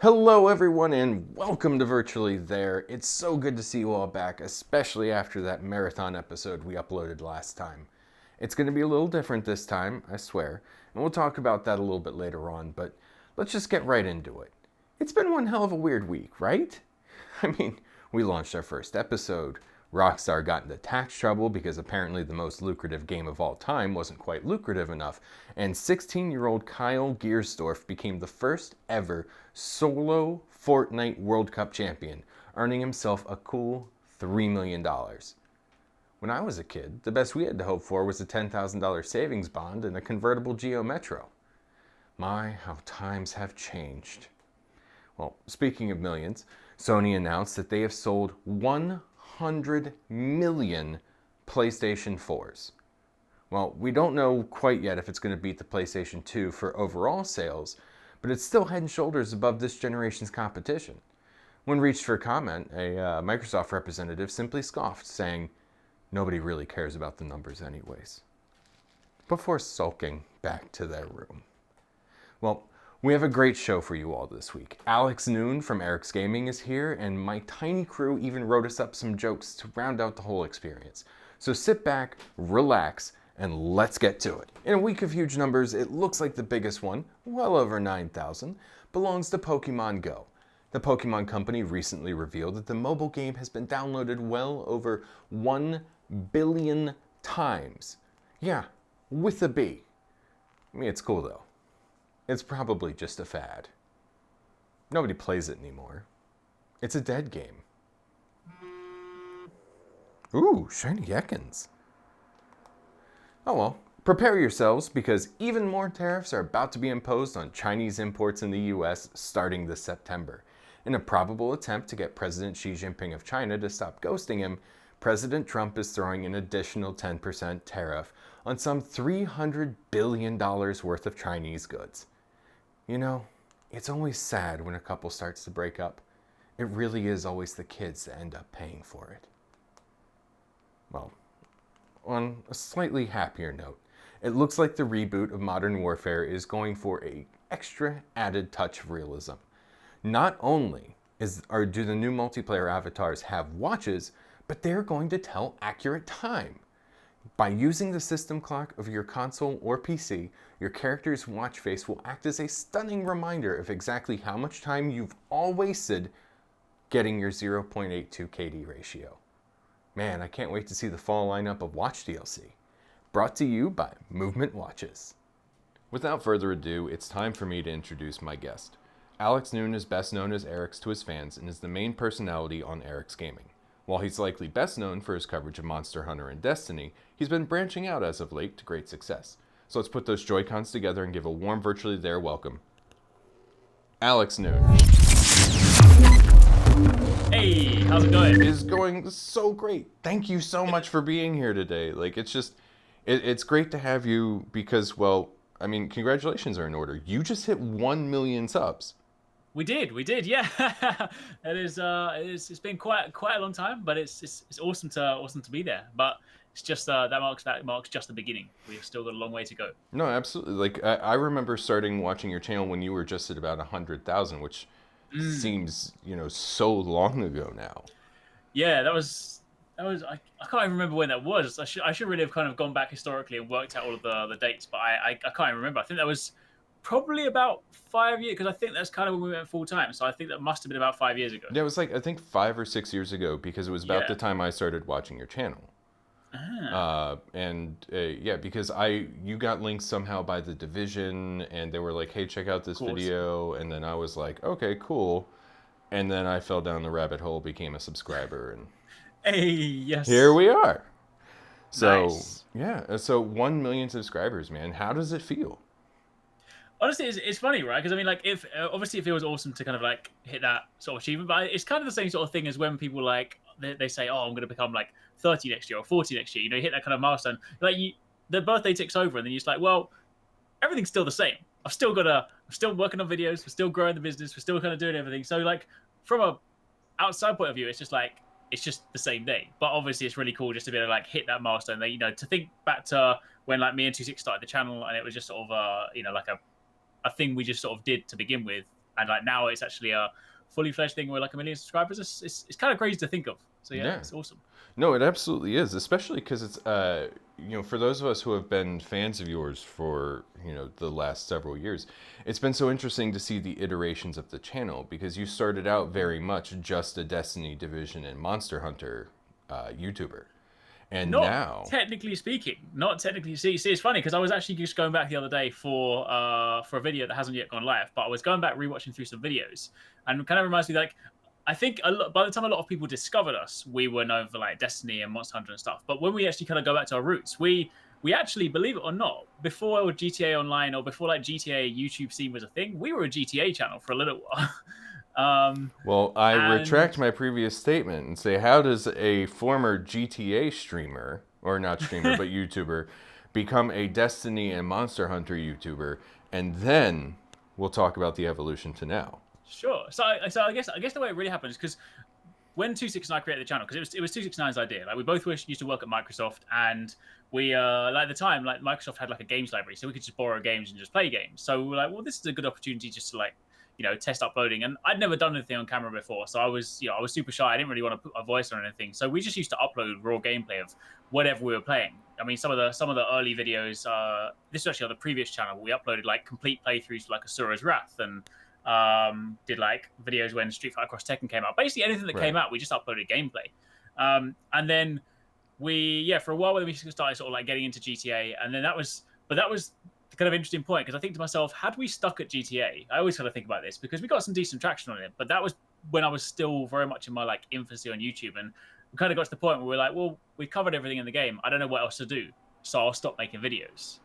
Hello everyone and welcome to Virtually There. It's so good to see you all back, especially after that marathon episode we uploaded last time. It's going to be a little different this time, I swear, and we'll talk about that a little bit later on, but let's just get right into it. It's been one hell of a weird week, right? I mean, we launched our first episode, Rockstar got into tax trouble because apparently the most lucrative game of all time wasn't quite lucrative enough, and 16-year-old Kyle Giersdorf became the first ever solo Fortnite World Cup champion, earning himself a cool $3 million. When I was a kid, the best we had to hope for was a $10,000 savings bond and a convertible Geo Metro. My, how times have changed. Well, speaking of millions, Sony announced that they have sold 100 million PlayStation 4s. Well, we don't know quite yet if it's going to beat the PlayStation 2 for overall sales, but it's still head and shoulders above this generation's competition. When reached for comment, a Microsoft representative simply scoffed, saying, "Nobody really cares about the numbers anyways," before sulking back to their room. Well, we have a great show for you all this week. Alex Noon from Arekkz Gaming is here, and my tiny crew even wrote us up some jokes to round out the whole experience. So sit back, relax, and let's get to it. In a week of huge numbers, it looks like the biggest one, well over 9,000, belongs to Pokemon Go. The Pokemon Company recently revealed that the mobile game has been downloaded well over 1 billion times. Yeah, with a B. I mean, it's cool though. It's probably just a fad. Nobody plays it anymore. It's a dead game. Ooh, shiny Ekans. Oh well, prepare yourselves because even more tariffs are about to be imposed on Chinese imports in the US starting this September. In a probable attempt to get President Xi Jinping of China to stop ghosting him, President Trump is throwing an additional 10% tariff on some $300 billion worth of Chinese goods. You know, it's always sad when a couple starts to break up. It really is always the kids that end up paying for it. Well, on a slightly happier note, it looks like the reboot of Modern Warfare is going for an extra added touch of realism. Not only do the new multiplayer avatars have watches, but they're going to tell accurate time. By using the system clock of your console or PC, your character's watch face will act as a stunning reminder of exactly how much time you've all wasted getting your 0.82 KD ratio. Man, I can't wait to see the fall lineup of Watch DLC. Brought to you by Movement Watches. Without further ado, it's time for me to introduce my guest. Alex Noon is best known as Arekkz to his fans and is the main personality on Arekkz Gaming. While he's likely best known for his coverage of Monster Hunter and Destiny, he's been branching out as of late to great success. So let's put those Joy-Cons together and give a warm Virtually There welcome. Alex Noon. Hey, how's it going? Is going so great. Thank you so much for being here today. It's great to have you because, well, I mean, congratulations are in order. You just hit 1 million subs. We did, yeah. It's been quite a long time, but it's awesome to be there. But it's just that marks just the beginning. We've still got a long way to go. No, absolutely. Like I remember starting watching your channel when you were just at about 100,000, which seems so long ago now. Yeah, that was I can't even remember when that was. I should really have kind of gone back historically and worked out all of the dates, but I can't even remember. I think that was probably about 5 years, because I think that's kind of when we went full time. So I think that must have been about 5 years ago. Yeah, it was like I think 5 or 6 years ago because it was about the time I started watching your channel. Because you got linked somehow by The Division, and they were like, "Hey, check out this video," and then I was like, "Okay, cool," and then I fell down the rabbit hole, became a subscriber, and yes, here we are. So nice. Yeah, so 1 million subscribers, man. How does it feel? Honestly, it's funny, right? Because I mean, like, if obviously it feels awesome to kind of like hit that sort of achievement, but it's kind of the same sort of thing as when people like they say, "Oh, I'm going to become like 30 next year or 40 next year." You hit that kind of milestone. Like the birthday ticks over, and then you're just like, "Well, everything's still the same. I'm still working on videos. We're still growing the business. We're still kind of doing everything." So like from a outside point of view, it's just the same day. But obviously, it's really cool just to be able to like hit that milestone. That to think back to when like me and 26 started the channel, and it was just sort of like a thing we just sort of did to begin with, and like now it's actually a fully fledged thing with like 1 million subscribers. It's kind of crazy to think of. So yeah, Yeah. it's awesome. No, it absolutely is, especially because it's for those of us who have been fans of yours for the last several years, it's been so interesting to see the iterations of the channel, because you started out very much just a Destiny, Division, and Monster Hunter YouTuber, and Not now technically speaking, not technically. See, it's funny because I was actually just going back the other day for a video that hasn't yet gone live, but I was going back rewatching through some videos, and it kind of reminds me like. I think by the time a lot of people discovered us, we were known for like Destiny and Monster Hunter and stuff. But when we actually kind of go back to our roots, we actually, believe it or not, before GTA Online or before like GTA YouTube scene was a thing, we were a GTA channel for a little while. Well, I retract my previous statement and say, how does a former GTA streamer, or not streamer, but YouTuber, become a Destiny and Monster Hunter YouTuber? And then we'll talk about the evolution to now. Sure. So I guess the way it really happened is because when 269 created the channel, because it was 269's idea. Like we both used to work at Microsoft, and we like at the time, like Microsoft had like a games library, so we could just borrow games and just play games. So we were like, well, this is a good opportunity just to like test uploading. And I'd never done anything on camera before, so I was super shy. I didn't really want to put a voice on anything, so we just used to upload raw gameplay of whatever we were playing. I mean, some of the early videos. This was actually on the previous channel. We uploaded like complete playthroughs for like Asura's Wrath and. Did like videos when Street Fighter Cross Tekken came out. Basically anything that came out, we just uploaded gameplay. And then for a while we started sort of like getting into GTA, and then that was the kind of interesting point, because I think to myself, had we stuck at GTA, I always kind of think about this because we got some decent traction on it, but that was when I was still very much in my like infancy on YouTube, and we kind of got to the point where we're like, well, we covered everything in the game. I don't know what else to do, so I'll stop making videos.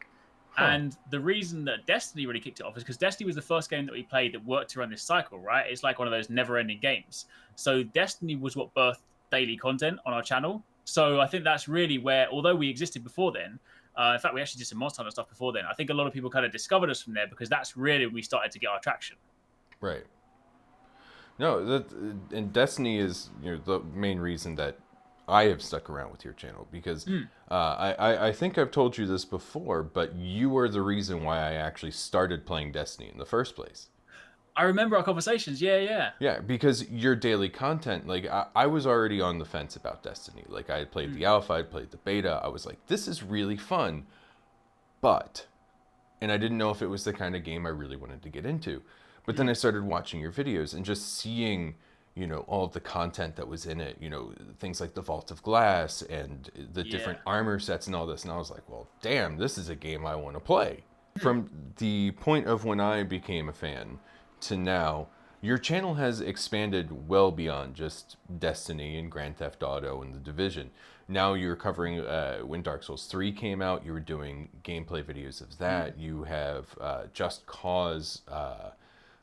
Huh. And the reason that Destiny really kicked it off is because Destiny was the first game that we played that worked around this cycle, right? It's like one of those never-ending games. So Destiny was what birthed daily content on our channel. So I think that's really where, although we existed before then, in fact, we actually did some Monster Hunter stuff before then, I think a lot of people kind of discovered us from there, because that's really when we started to get our traction. Right. No, and Destiny is the main reason that I have stuck around with your channel, because I think I've told you this before, but you were the reason why I actually started playing Destiny in the first place. I remember our conversations. Yeah. Yeah, because your daily content, like I was already on the fence about Destiny. Like I had played the alpha, I'd played the beta. I was like, this is really fun, and I didn't know if it was the kind of game I really wanted to get into. But then I started watching your videos and just seeing all of the content that was in it, things like the Vault of Glass and the different armor sets and all this. And I was like, well, damn, this is a game I want to play. From the point of when I became a fan to now, your channel has expanded well beyond just Destiny and Grand Theft Auto and The Division. Now you're covering, when Dark Souls 3 came out, you were doing gameplay videos of that. You have Just Cause,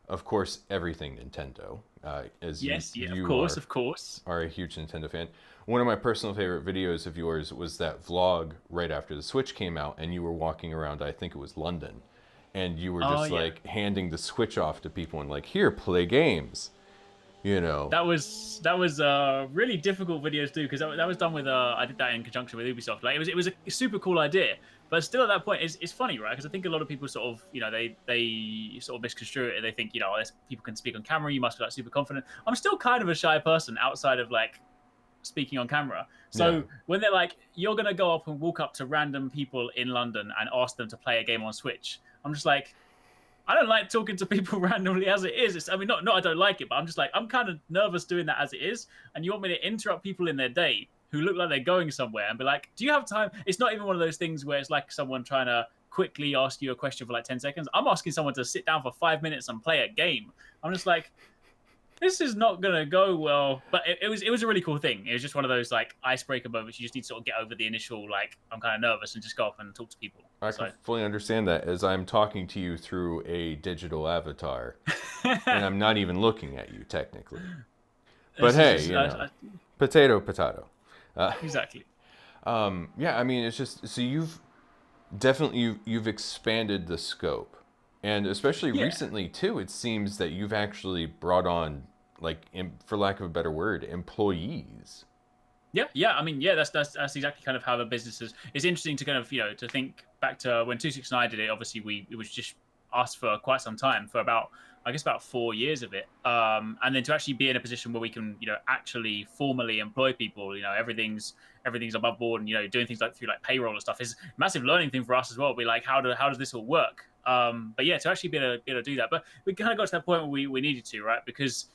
of course, everything Nintendo. Of course, are a huge Nintendo fan. One of my personal favorite videos of yours was that vlog right after the Switch came out, and you were walking around, I think it was London, and you were just like handing the Switch off to people and like, here, play games. That was really difficult video to do, because that was done with I did that in conjunction with Ubisoft. Like it was a super cool idea, but still at that point it's funny, right? Because I think a lot of people sort of they sort of misconstrue it, and they think people can speak on camera, you must be like super confident. I'm still kind of a shy person outside of like speaking on camera. So when they're like, you're gonna go up and walk up to random people in London and ask them to play a game on Switch, I'm just like, I don't like talking to people randomly as it is. Not I don't like it, but I'm just like, I'm kind of nervous doing that as it is. And you want me to interrupt people in their day who look like they're going somewhere and be like, do you have time? It's not even one of those things where it's like someone trying to quickly ask you a question for like 10 seconds. I'm asking someone to sit down for 5 minutes and play a game. I'm just like, this is not going to go well. But it was a really cool thing. It was just one of those like icebreaker moments. You just need to sort of get over the initial, like, I'm kind of nervous, and just go up and talk to people. I can fully understand that, as I'm talking to you through a digital avatar, and I'm not even looking at you technically. But hey, potato. Exactly. Yeah, I mean, it's just, so you've expanded the scope, and especially recently too, it seems that you've actually brought on, like, for lack of a better word, employees. Yeah. I mean, that's exactly kind of how the business is. It's interesting to kind of to think back to when 269 did it. Obviously, it was just us for quite some time, for about, I guess, about 4 years of it. And then to actually be in a position where we can, actually formally employ people, everything's above board, and doing things like through like payroll and stuff is a massive learning thing for us as well. Be like, how does this all work? But yeah, to actually be able to do that. But we kind of got to that point where we needed to, right? Because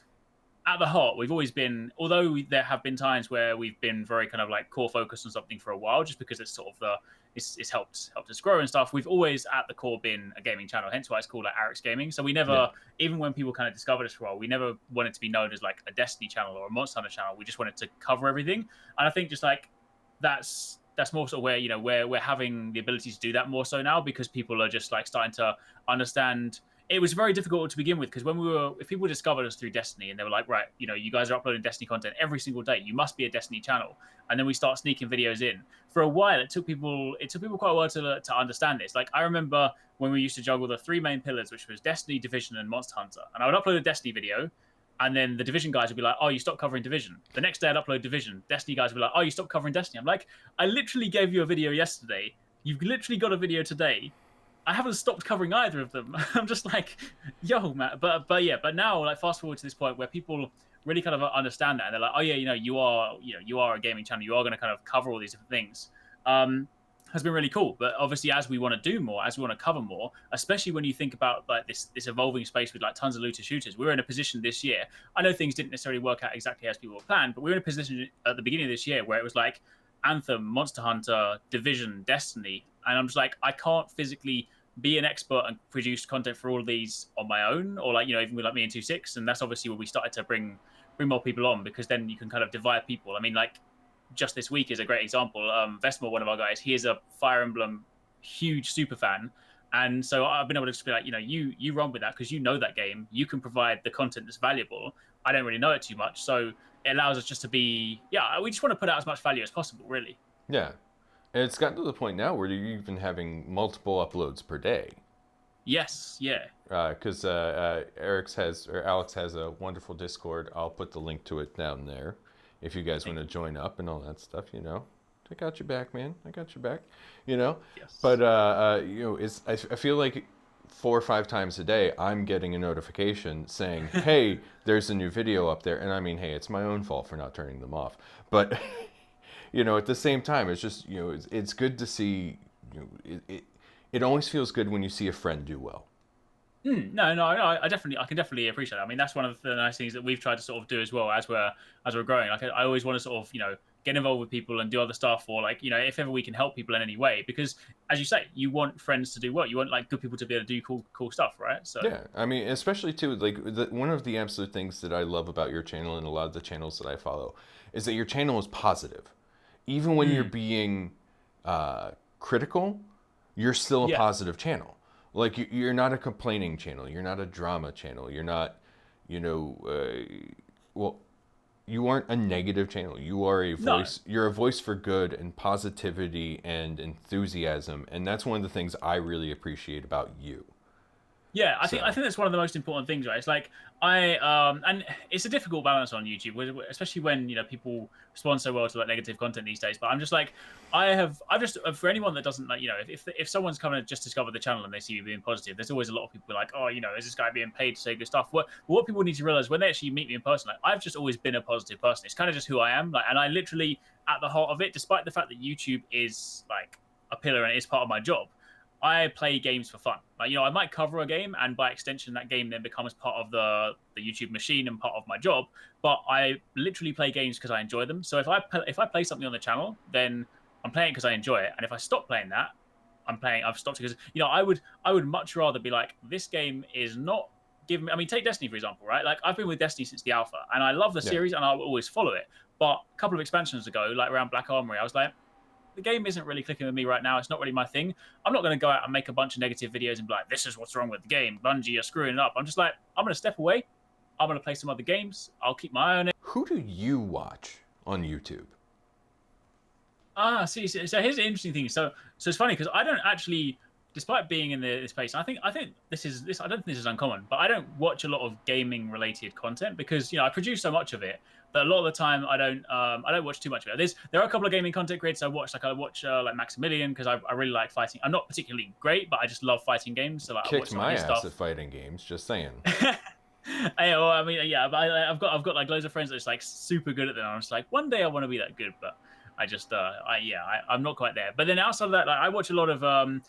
at the heart, we've always been, although there have been times where we've been very kind of like core focused on something for a while, just because it's sort of it's helped us grow and stuff. We've always at the core been a gaming channel, hence why it's called like Arekkz Gaming. So we never, even when people kind of discovered us for a while, we never wanted to be known as like a Destiny channel or a Monster Hunter channel. We just wanted to cover everything. And I think just like that's more sort of where we're having the ability to do that more so now, because people are just like starting to understand. It was very difficult to begin with, because if people discovered us through Destiny and they were like, right, you guys are uploading Destiny content every single day, you must be a Destiny channel. And then we start sneaking videos in. For a while, it took people quite a while to understand this. Like, I remember when we used to juggle the 3 main pillars, which was Destiny, Division, and Monster Hunter. And I would upload a Destiny video, and then the Division guys would be like, oh, you stopped covering Division. The next day I'd upload Division. Destiny guys would be like, oh, you stopped covering Destiny. I'm like, I literally gave you a video yesterday. You've literally got a video today. I haven't stopped covering either of them. I'm just like, yo, man. But now, like, fast forward to this point where people really kind of understand that, and they're like, oh yeah, you are a gaming channel. You are going to kind of cover all these different things. Has been really cool. But obviously, as we want to do more, as we want to cover more, especially when you think about like this evolving space with like tons of looter shooters, we're in a position this year. I know things didn't necessarily work out exactly as people planned, but we were in a position at the beginning of this year where it was like Anthem, Monster Hunter, Division, Destiny, and I'm just like, I can't physically be an expert and produce content for all of these on my own, or like, even with like me and 2.6. And that's obviously where we started to bring more people on, because then you can kind of divide people. I mean, like, just this week is a great example. Vesmore, one of our guys, he is a Fire Emblem huge super fan, and so I've been able to just be like, you run with that because you know that game, you can provide the content that's valuable. I don't really know it too much, so it allows us just to be, we just want to put out as much value as possible, really. Yeah. And it's gotten to the point now where you're even having multiple uploads per day. Yes, yeah. Because Alex has a wonderful Discord. I'll put the link to it down there if you guys want to join up and all that stuff. I got your back, man. I got your back. Yes. But I feel like 4 or 5 times a day I'm getting a notification saying, "Hey, there's a new video up there." And I mean, hey, it's my own fault for not turning them off. But at the same time, it's just, it's good to see, it always feels good when you see a friend do well. No, I can definitely appreciate that. I mean, that's one of the nice things that we've tried to sort of do as well as we're growing. Like, I always want to sort of, get involved with people and do other stuff, or like, if ever we can help people in any way, because as you say, you want friends to do well. You want like good people to be able to do cool stuff, right? So yeah, I mean, especially too, like one of the absolute things that I love about your channel and a lot of the channels that I follow is that your channel is positive. Even when you're being critical, you're still a positive channel. Like, you're not a complaining channel. You're not a drama channel. You're not, you aren't a negative channel. You are a voice. No. You're a voice for good and positivity and enthusiasm, and that's one of the things I really appreciate about you. Yeah, I think that's one of the most important things, right? It's like and it's a difficult balance on YouTube, especially when people respond so well to like negative content these days. But I'm just like, I've just, for anyone that doesn't like, if someone's coming to just discover the channel and they see you being positive, there's always a lot of people like, oh, is this guy being paid to say good stuff? What people need to realize when they actually meet me in person, like, I've just always been a positive person. It's kind of just who I am, like, and I literally, at the heart of it, despite the fact that YouTube is like a pillar and it is part of my job, I play games for fun. Like, I might cover a game, and by extension, that game then becomes part of the YouTube machine and part of my job. But I literally play games because I enjoy them. So if I play something on the channel, then I'm playing it because I enjoy it. And if I stop playing that, I've stopped because I would much rather be like, this game is not giving me. I mean, take Destiny for example, right? Like, I've been with Destiny since the alpha, and I love the series, and I'll always follow it. But a couple of expansions ago, like around Black Armory, I was like, the game isn't really clicking with me right now. It's not really my thing. I'm not going to go out and make a bunch of negative videos and be like, this is what's wrong with the game. Bungie are screwing it up. I'm just like, I'm going to step away. I'm going to play some other games. I'll keep my eye on it. Who do you watch on YouTube? So here's the interesting thing. So it's funny because I don't actually despite being in this place, I think this. I don't think this is uncommon, but I don't watch a lot of gaming related content because I produce so much of it that a lot of the time I don't watch too much of it. There are a couple of gaming content creators I watch. Like I watch like Maximilian because I really like fighting. I'm not particularly great, but I just love fighting games. So like I watch Kicked some of my his ass stuff. at fighting games. Just saying. Well, I mean, yeah, but I've got like loads of friends that's like super good at them. I'm just like, one day I want to be that good, but I just, I'm not quite there. But then outside of that, like, I watch a lot of,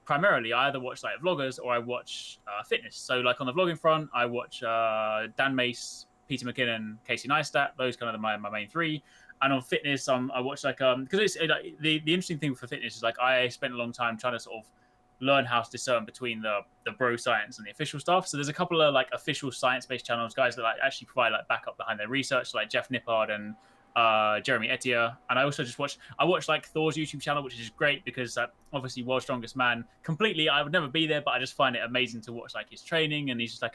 primarily I either watch like vloggers or I watch fitness. So like on the vlogging front, I watch Dan Mace, Peter McKinnon, Casey Neistat. Those kind of my main three. And on fitness, I watch like because it's like, the interesting thing for fitness is like I spent a long time trying to sort of learn how to discern between the bro science and the official stuff. So there's a couple of like official science-based channels, guys that like actually provide like backup behind their research, like Jeff Nippard and Jeremy Etier. And I also just watch like Thor's YouTube channel, which is great because obviously World's Strongest Man completely, I would never be there, but I just find it amazing to watch like his training. And he's just like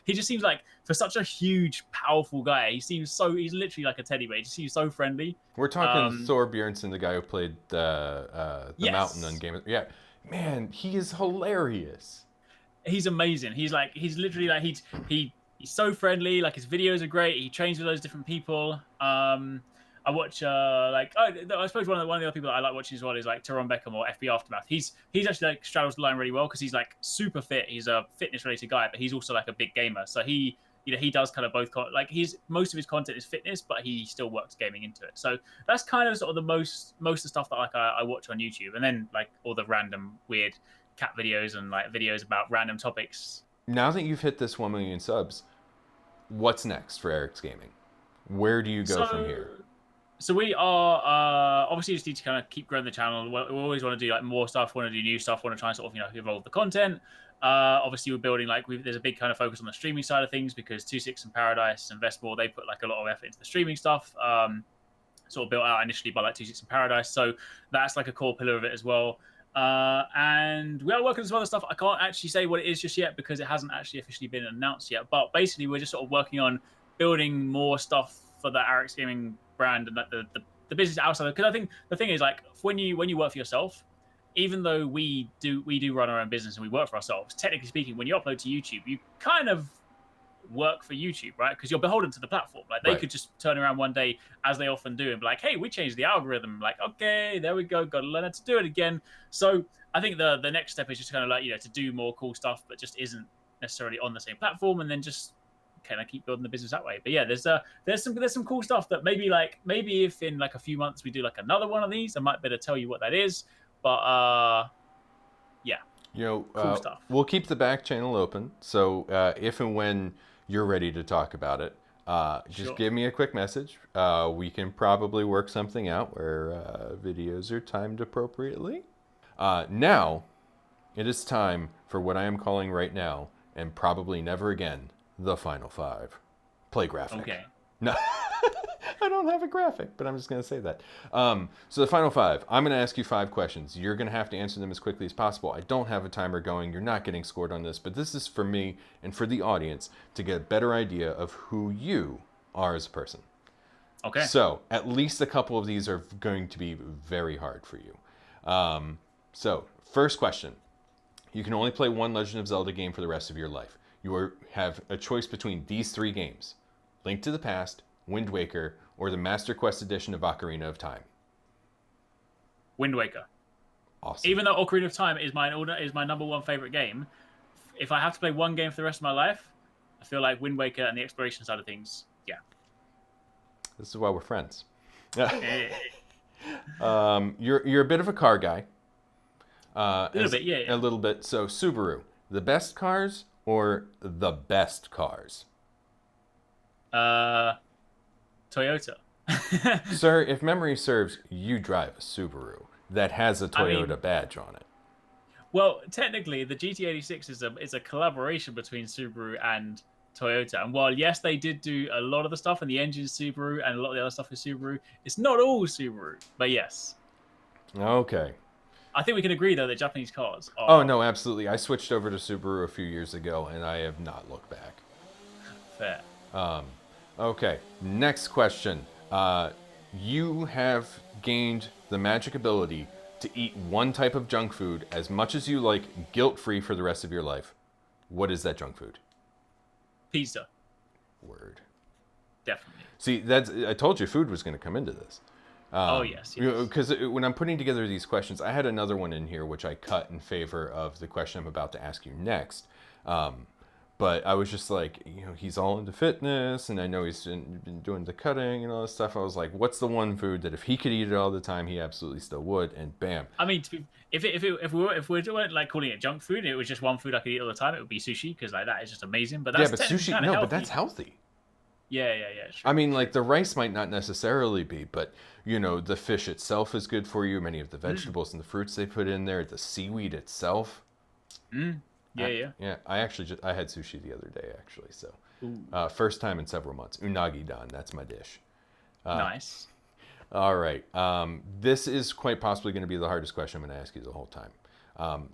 he just seems like, for such a huge powerful guy, he's literally like a teddy bear. He just seems so friendly. We're talking Thor Bjornsson, the guy who played the Yes. Mountain on Game of... Yeah. Man, he is hilarious. He's amazing. He's literally like he's so friendly. Like his videos are great. He trains with those different people. I watch I suppose one of the other people that I like watching as well is like Tyrone Beckham or FB Aftermath. He's actually like straddles the line really well because he's like super fit. He's a fitness related guy, but he's also like a big gamer. So he does kind of both. Like most of his content is fitness, but he still works gaming into it. So that's kind of sort of the most of the stuff that like I watch on YouTube, and then like all the random weird cat videos and like videos about random topics. Now that you've hit this 1 million subs, what's next for Arekkz Gaming? Where do you go from here? So we are obviously just need to kind of keep growing the channel. We always want to do like more stuff, want to do new stuff, want to try and sort of evolve the content. Obviously we're building there's a big kind of focus on the streaming side of things because 26 and Paradise and Vestmore, they put like a lot of effort into the streaming stuff. Sort of built out initially by like 26 and Paradise, so that's like a core pillar of it as well. And we are working on some other stuff. I can't actually say what it is just yet because it hasn't actually officially been announced yet. But basically, we're just sort of working on building more stuff for the Arekkz Gaming brand and like the business outside. Because I think the thing is like when you work for yourself, even though we do run our own business and we work for ourselves, technically speaking, when you upload to YouTube, you kind of work for YouTube, right? Because you're beholden to the platform. Like they could just turn around one day, as they often do, and be like, "Hey, we changed the algorithm." Like, okay, there we go. Got to learn how to do it again. So I think the next step is just kind of like to do more cool stuff, but just isn't necessarily on the same platform, and then just kind of keep building the business that way. But yeah, there's some cool stuff that maybe if in like a few months we do like another one of these, I might better tell you what that is. But yeah, cool stuff. We'll keep the back channel open, so if and when you're ready to talk about it, just give me a quick message. We can probably work something out where videos are timed appropriately. Now, it is time for what I am calling right now, and probably never again, the Final Five. Play graphic. Okay. No, I don't have a graphic, but I'm just going to say that. So the Final Five, I'm going to ask you 5 questions. You're going to have to answer them as quickly as possible. I don't have a timer going. You're not getting scored on this, but this is for me and for the audience to get a better idea of who you are as a person. Okay. So at least a couple of these are going to be very hard for you. So first question. You can only play one Legend of Zelda game for the rest of your life. You have a choice between these 3 games. Link to the Past, Wind Waker, or the Master Quest edition of Ocarina of Time. Wind Waker. Awesome. Even though Ocarina of Time is my number 1 favorite game, if I have to play one game for the rest of my life, I feel like Wind Waker and the exploration side of things, yeah. This is why we're friends. You're a bit of a car guy. A little bit, yeah. A little bit. So Subaru, the best cars or the best cars? Toyota. Sir, if memory serves, you drive a Subaru that has a Toyota badge on it. Well, technically, the GT86 is a collaboration between Subaru and Toyota. And while, yes, they did do a lot of the stuff, and the engine's Subaru, and a lot of the other stuff is Subaru, it's not all Subaru, but yes. Okay. I think we can agree, though, that Japanese cars are... Oh, no, absolutely. I switched over to Subaru a few years ago, and I have not looked back. Fair. Okay, next question. You have gained the magic ability to eat one type of junk food as much as you like, guilt-free for the rest of your life, what is that junk food? Pizza. Word. Definitely. See, I told you food was going to come into this. Oh, yes. Because when I'm putting together these questions, I had another one in here which I cut in favor of the question I'm about to ask you next. But I was just like, he's all into fitness, and I know he's been doing the cutting and all this stuff. I was like, what's the one food that if he could eat it all the time, he absolutely still would? And bam. I mean, if we weren't like calling it junk food, it was just one food I could eat all the time, it would be sushi, because like that is just amazing. But that's sushi, no, healthy. but that's healthy. Yeah. I mean, like the rice might not necessarily be, but the fish itself is good for you. Many of the vegetables and the fruits they put in there, the seaweed itself. Yeah. I actually I had sushi the other day, actually. So, first time in several months. Unagi dan, that's my dish. Nice. All right. This is quite possibly going to be the hardest question I'm going to ask you the whole time.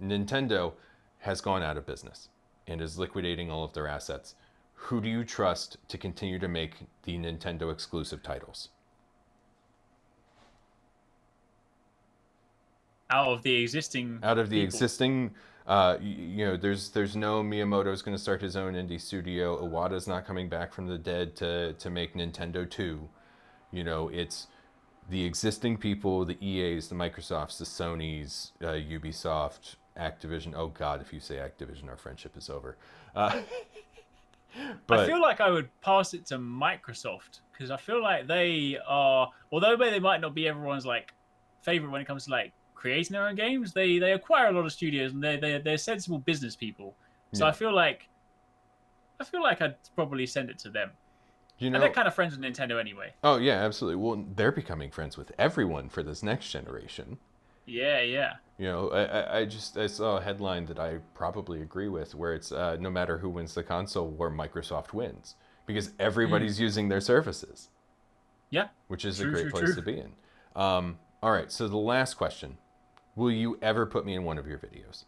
Nintendo has gone out of business and is liquidating all of their assets. Who do you trust to continue to make the Nintendo exclusive titles? Out of the existing people. There's no Miyamoto's going to start his own indie studio. Iwata's not coming back from the dead to make Nintendo 2. It's the existing people, the EAs, the Microsofts, the Sonys, Ubisoft, Activision. Oh God, if you say Activision, our friendship is over. But I feel like I would pass it to Microsoft, because I feel like they are, although they might not be everyone's like favorite when it comes to like creating their own games, they acquire a lot of studios, and they're sensible business people. So yeah. I feel like I'd probably send it to them. And they're kind of friends with Nintendo anyway. Oh yeah, absolutely. Well, they're becoming friends with everyone for this next generation. Yeah. I saw a headline that I probably agree with, where it's no matter who wins the console war, Microsoft wins, because everybody's using their services. Yeah. Which is a great place to be in. All right, so the last question. Will you ever put me in one of your videos?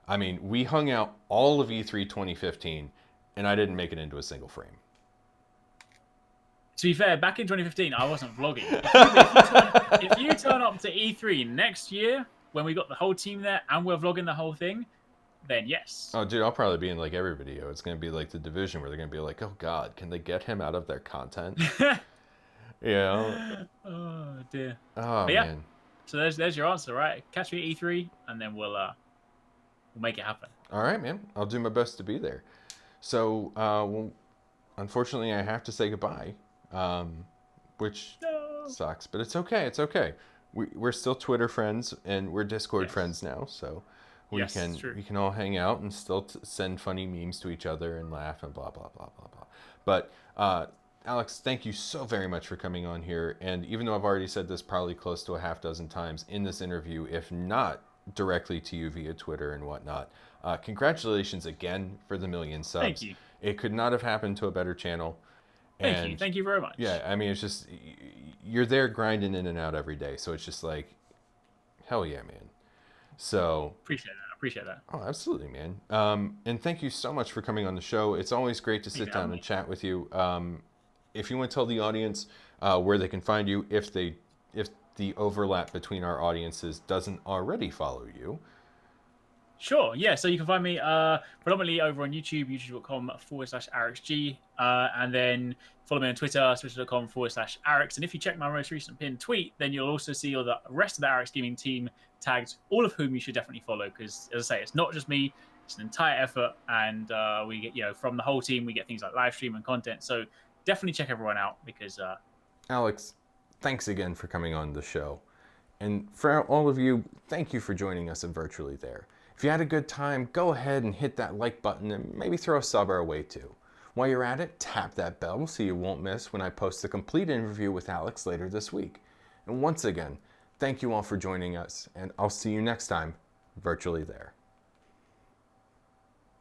I mean, we hung out all of E3 2015, and I didn't make it into a single frame. To be fair, back in 2015, I wasn't vlogging. If you turn up to E3 next year, when we got the whole team there and we're vlogging the whole thing, then yes. Oh, dude, I'll probably be in like every video. It's going to be like The Division, where they're going to be like, oh, God, can they get him out of their content? Oh, dear. Oh, man. So there's your answer, right? Catch me at E3, and then we'll make it happen. All right, man. I'll do my best to be there. So, unfortunately, I have to say goodbye. Which sucks, but it's okay. It's okay. We're still Twitter friends, and we're Discord friends now, so we can all hang out and still send funny memes to each other and laugh and blah blah blah blah blah. But Arekkz, thank you so very much for coming on here. And even though I've already said this probably close to a half dozen times in this interview, if not directly to you via Twitter and whatnot, congratulations again for the 1 million subs. Thank you. It could not have happened to a better channel. Thank you very much. Yeah, I mean, it's just, you're there grinding in and out every day, so it's just like, hell yeah, man. So appreciate that. Oh, absolutely, man. And thank you so much for coming on the show. It's always great to sit down and chat with you. If you want to tell the audience where they can find you, if the overlap between our audiences doesn't already follow you. Sure, yeah. So you can find me predominantly over on YouTube, youtube.com/ArexG. And then follow me on Twitter, twitter.com/Arekkz. And if you check my most recent pinned tweet, then you'll also see all the rest of the Arekkz Gaming team tagged, all of whom you should definitely follow, because, as I say, it's not just me, it's an entire effort. And we get, from the whole team, we get things like live stream and content. So definitely check everyone out, because... Arekkz, thanks again for coming on the show. And for all of you, thank you for joining us at Virtually There. If you had a good time, go ahead and hit that like button and maybe throw a sub our way too. While you're at it, tap that bell so you won't miss when I post the complete interview with Arekkz later this week. And once again, thank you all for joining us, and I'll see you next time, Virtually There.